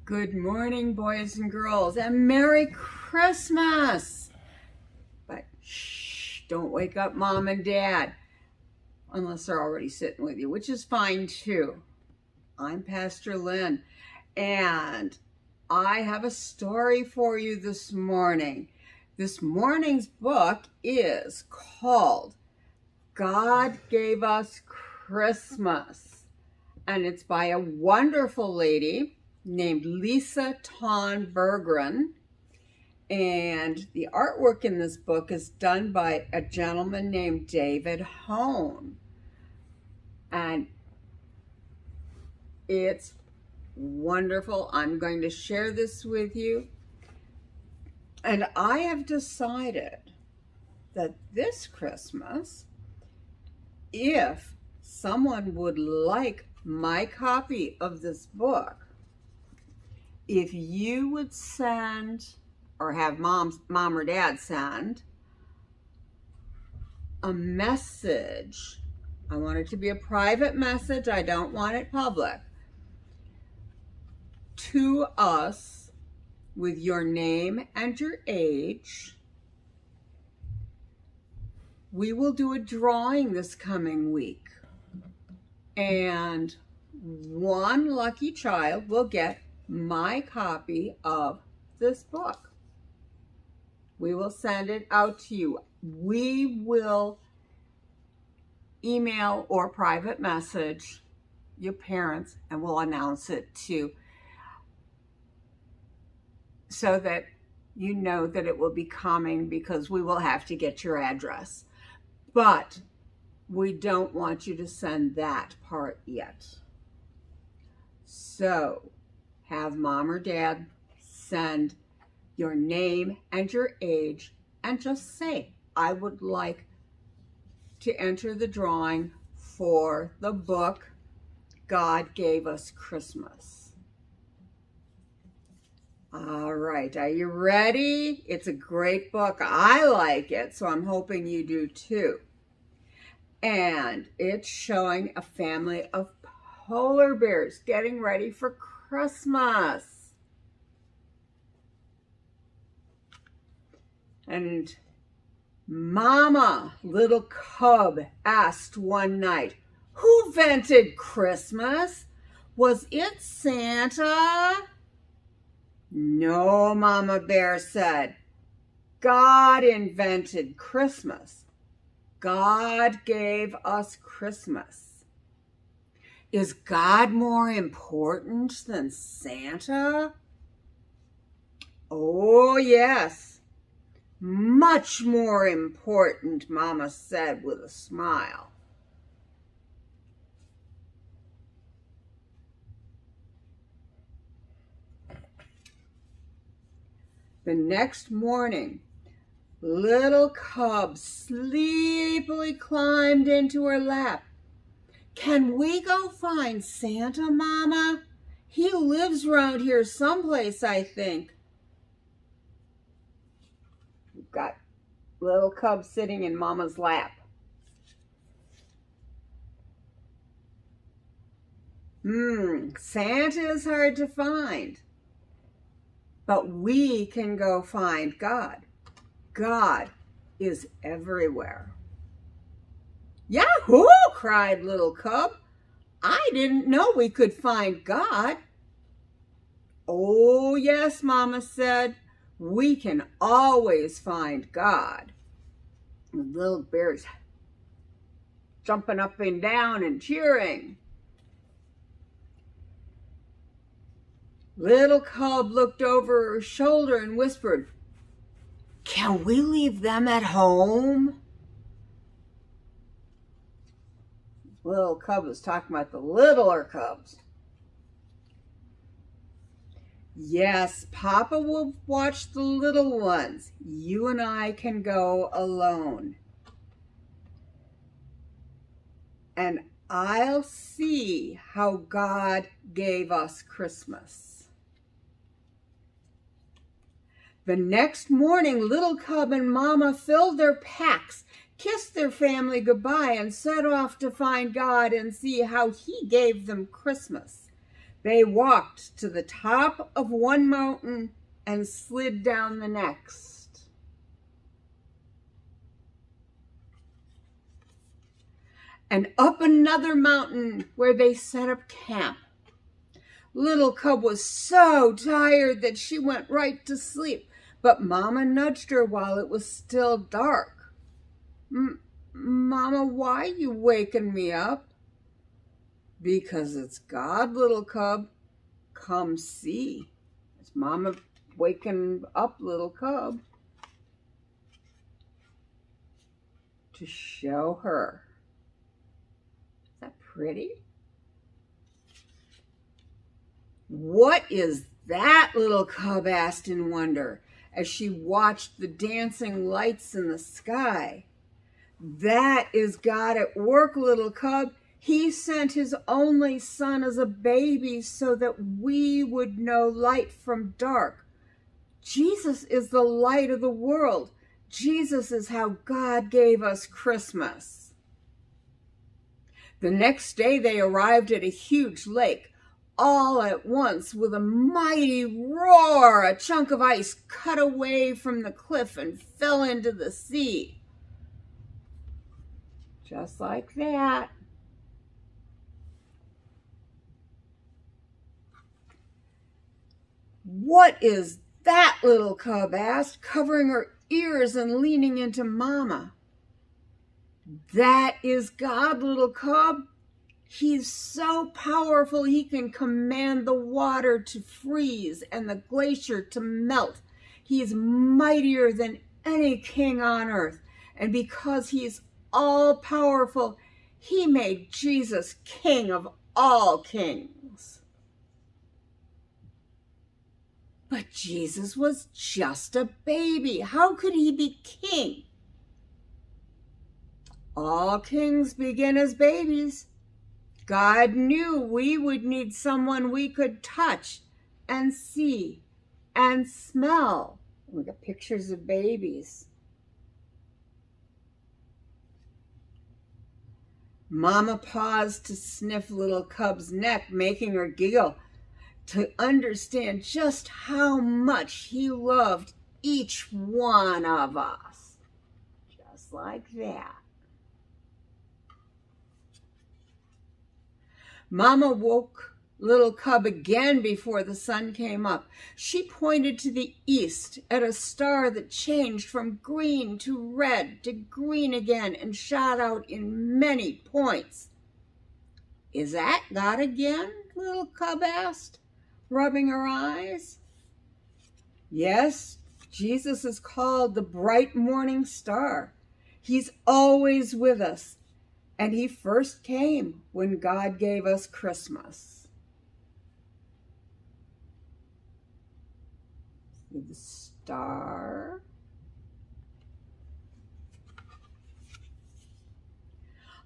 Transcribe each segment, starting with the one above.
Good morning, boys and girls, and Merry Christmas! But shh, don't wake up Mom and Dad, unless they're already sitting with you, which is fine too. I'm Pastor Lynn, and I have a story for you this morning. This morning's book is called God Gave Us Christmas, and it's by a wonderful lady named Lisa Ton Berggren, and the artwork in this book is done by a gentleman named David Hone, and it's wonderful. I'm going to share this with you, and I have decided that this Christmas, if someone would like my copy of this book, if you would send, or have mom or dad send, a message. I want it to be a private message. I don't want it public. To us with your name and your age. We will do a drawing this coming week. And one lucky child will get my copy of this book. We will send it out to you. We will email or private message your parents, and we'll announce it too, so that you know that it will be coming, because we will have to get your address. But we don't want you to send that part yet. So have mom or dad send your name and your age, and just say, I would like to enter the drawing for the book God Gave Us Christmas. All right, are you ready? It's a great book. I like it, so I'm hoping you do too. And it's showing a family of polar bears getting ready for Christmas. And Mama, little cub, asked one night, who invented Christmas? Was it Santa? No, Mama Bear said. God invented Christmas. God gave us Christmas. Is God more important than Santa? Oh, yes. Much more important, Mama said with a smile. The next morning, little cub sleepily climbed into her lap. Can we go find Santa, Mama? He lives around here someplace, I think. We've got little cub sitting in Mama's lap. Santa is hard to find. But we can go find God. God is everywhere. Yahoo! Cried little cub. I didn't know we could find God. Oh, yes, Mama said. We can always find God. The little bears jumping up and down and cheering. Little cub looked over her shoulder and whispered, can we leave them at home? Little cub was talking about the littler cubs. Yes, Papa will watch the little ones. You and I can go alone. And I'll see how God gave us Christmas. The next morning, little cub and Mama filled their packs, kissed their family goodbye, and set off to find God and see how he gave them Christmas. They walked to the top of one mountain and slid down the next. And up another mountain where they set up camp. Little Cub was so tired that she went right to sleep, but Mama nudged her while it was still dark. Mama, why you waking me up? Because it's God, Little Cub. Come see. It's Mama waking up Little Cub to show her. Is that pretty? What is that? Little Cub asked in wonder as she watched the dancing lights in the sky. That is God at work, Little Cub. He sent his only son as a baby so that we would know light from dark. Jesus is the light of the world. Jesus is how God gave us Christmas. The next day they arrived at a huge lake. All at once, with a mighty roar, a chunk of ice cut away from the cliff and fell into the sea. Just like that. What is that? Little Cub asked, covering her ears and leaning into Mama. That is God, Little Cub. He's so powerful he can command the water to freeze and the glacier to melt. He is mightier than any king on earth. And because he's all powerful, he made Jesus king of all kings. But Jesus was just a baby. How could he be king? All kings begin as babies. God knew we would need someone we could touch and see and smell. We got pictures of babies. Mama paused to sniff Little Cub's neck, making her giggle to understand just how much he loved each one of us. Just like that. Mama woke Little Cub again before the sun came up. She pointed to the east at a star that changed from green to red to green again and shot out in many points. Is that God again? Little Cub asked, rubbing her eyes. Yes, Jesus is called the bright morning star. He's always with us. And he first came when God gave us Christmas. See the star.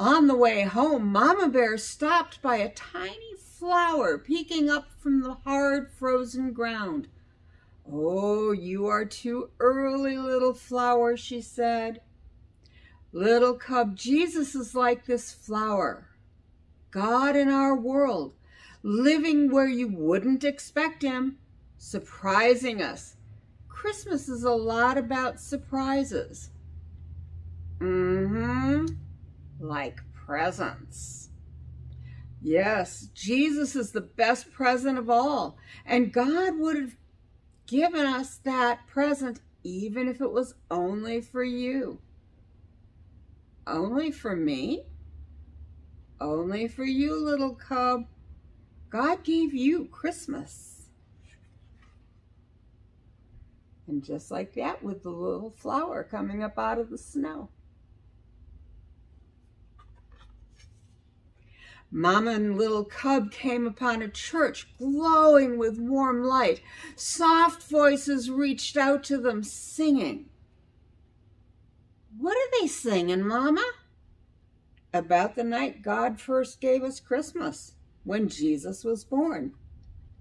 On the way home, Mama Bear stopped by a tiny flower peeking up from the hard frozen ground. Oh, you are too early, little flower, she said. Little Cub, Jesus is like this flower. God in our world, living where you wouldn't expect him, surprising us. Christmas is a lot about surprises. Like presents. Yes, Jesus is the best present of all, and God would have given us that present even if it was only for you. Only for me? Only for you, Little Cub. God gave you Christmas. And just like that, with the little flower coming up out of the snow. Mama and Little Cub came upon a church glowing with warm light. Soft voices reached out to them, singing. What are they singing, Mama? About the night God first gave us Christmas, when Jesus was born.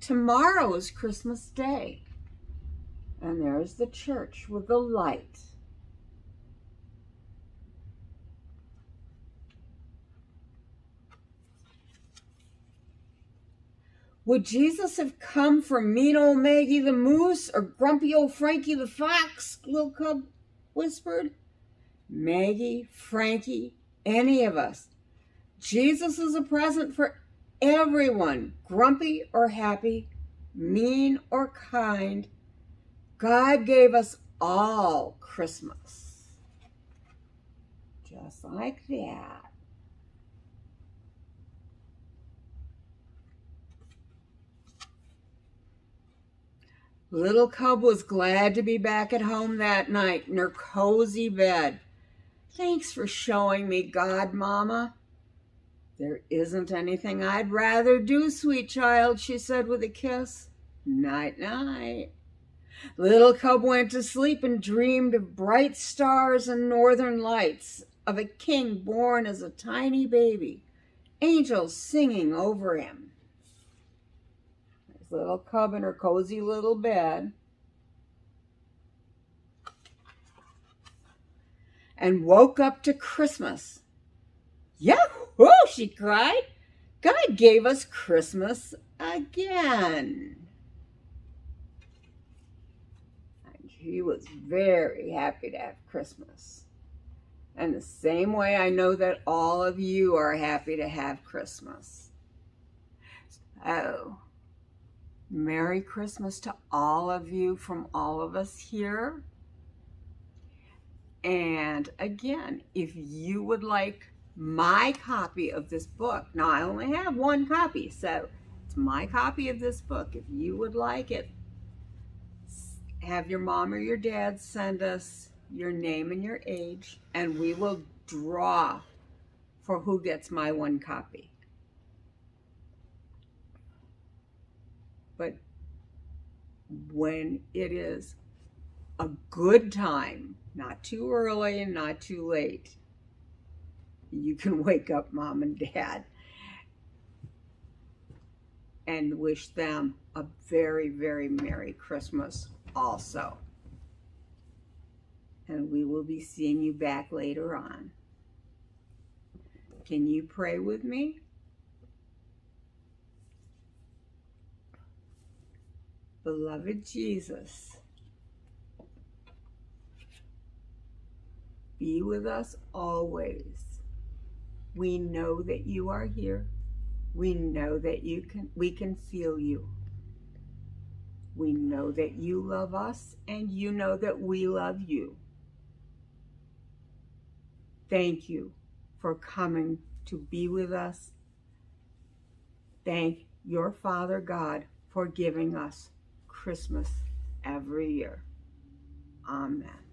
Tomorrow is Christmas Day. And there's the church with the light. Would Jesus have come for mean old Maggie the moose or grumpy old Frankie the fox? Little Cub whispered. Maggie, Frankie, any of us. Jesus is a present for everyone, grumpy or happy, mean or kind. God gave us all Christmas. Just like that. Little Cub was glad to be back at home that night in her cozy bed. Thanks for showing me God, Mama. There isn't anything I'd rather do, sweet child, she said with a kiss. Night, night. Little Cub went to sleep and dreamed of bright stars and northern lights, of a king born as a tiny baby, angels singing over him. There's Little Cub in her cozy little bed. And woke up to Christmas. Yahoo! She cried. God gave us Christmas again. And she was very happy to have Christmas. And the same way I know that all of you are happy to have Christmas. Oh, Merry Christmas to all of you from all of us here. And again, if you would like my copy of this book, now I only have one copy, so it's my copy of this book. If you would like it, have your mom or your dad send us your name and your age, and we will draw for who gets my one copy. But when it is a good time, not too early and not too late, you can wake up mom and dad and wish them a very, very Merry Christmas also. And we will be seeing you back later on. Can you pray with me? Beloved Jesus, be with us always. We know that you are here. We know that we can feel you. We know that you love us, and you know that we love you. Thank you for coming to be with us. Thank your Father God for giving us Christmas every year. Amen.